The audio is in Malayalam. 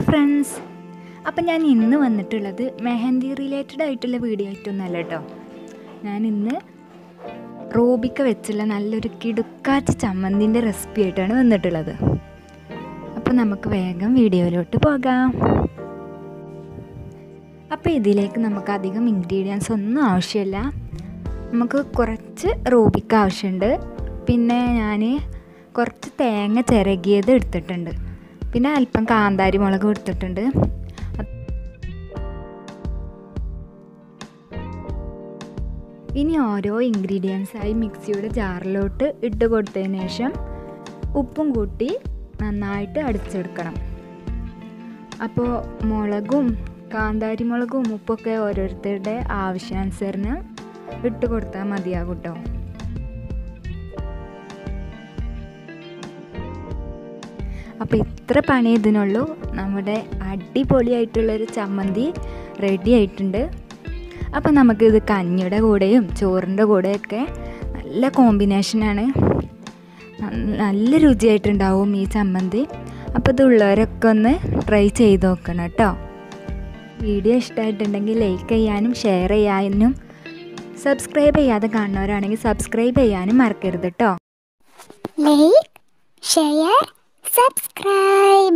ഫ്രണ്ട്സ്, അപ്പം ഞാൻ ഇന്ന് വന്നിട്ടുള്ളത് മെഹന്തി റിലേറ്റഡ് ആയിട്ടുള്ള വീഡിയോ ആയിട്ടൊന്നുമല്ല കേട്ടോ. ഞാൻ ഇന്ന് റൂബിക്ക വെച്ചുള്ള നല്ലൊരു കിടുക്കാച്ച ചമ്മന്തിൻ്റെ റെസിപ്പി ആയിട്ടാണ് വന്നിട്ടുള്ളത്. അപ്പോൾ നമുക്ക് വേഗം വീഡിയോയിലോട്ട് പോകാം. അപ്പോൾ ഇതിലേക്ക് നമുക്ക് അധികം ഇൻഗ്രീഡിയൻസ് ഒന്നും ആവശ്യമില്ല. നമുക്ക് കുറച്ച് റൂബിക്ക ആവശ്യമുണ്ട്. പിന്നെ ഞാൻ കുറച്ച് തേങ്ങ ചിരകിയത് എടുത്തിട്ടുണ്ട്. പിന്നെ അല്പം കാന്താരി മുളക് എടുത്തിട്ടുണ്ട്. ഇനി ഓരോ ഇൻഗ്രീഡിയൻസായി മിക്സിയുടെ ജാറിലോട്ട് ഇട്ട് കൊടുത്തതിന് ശേഷം ഉപ്പും കൂട്ടി നന്നായിട്ട് അടിച്ചെടുക്കണം. അപ്പോൾ മുളകും കാന്താരി മുളകും ഉപ്പൊക്കെ ഓരോരുത്തരുടെ ആവശ്യാനുസരണം ഇട്ട് കൊടുത്താൽ മതിയാകും കേട്ടോ. അപ്പോൾ ഇത്ര പണി ഇതിനുള്ളൂ. നമ്മുടെ അടിപൊളിയായിട്ടുള്ളൊരു ചമ്മന്തി റെഡി ആയിട്ടുണ്ട്. അപ്പോൾ നമുക്കിത് കഞ്ഞിയുടെ കൂടെയും ചോറിൻ്റെ കൂടെയൊക്കെ നല്ല കോമ്പിനേഷനാണ്. നല്ല രുചിയായിട്ടുണ്ടാവും ഈ ചമ്മന്തി. അപ്പോൾ ഇതുള്ളവരൊക്കെ ഒന്ന് ട്രൈ ചെയ്ത് നോക്കണം കേട്ടോ. വീഡിയോ ഇഷ്ടമായിട്ടുണ്ടെങ്കിൽ ലൈക്ക് ചെയ്യാനും ഷെയർ ചെയ്യാനും സബ്സ്ക്രൈബ് ചെയ്യാതെ കാണുന്നവരാണെങ്കിൽ സബ്സ്ക്രൈബ് ചെയ്യാനും മറക്കരുത് കേട്ടോ. Like, share, subscribe.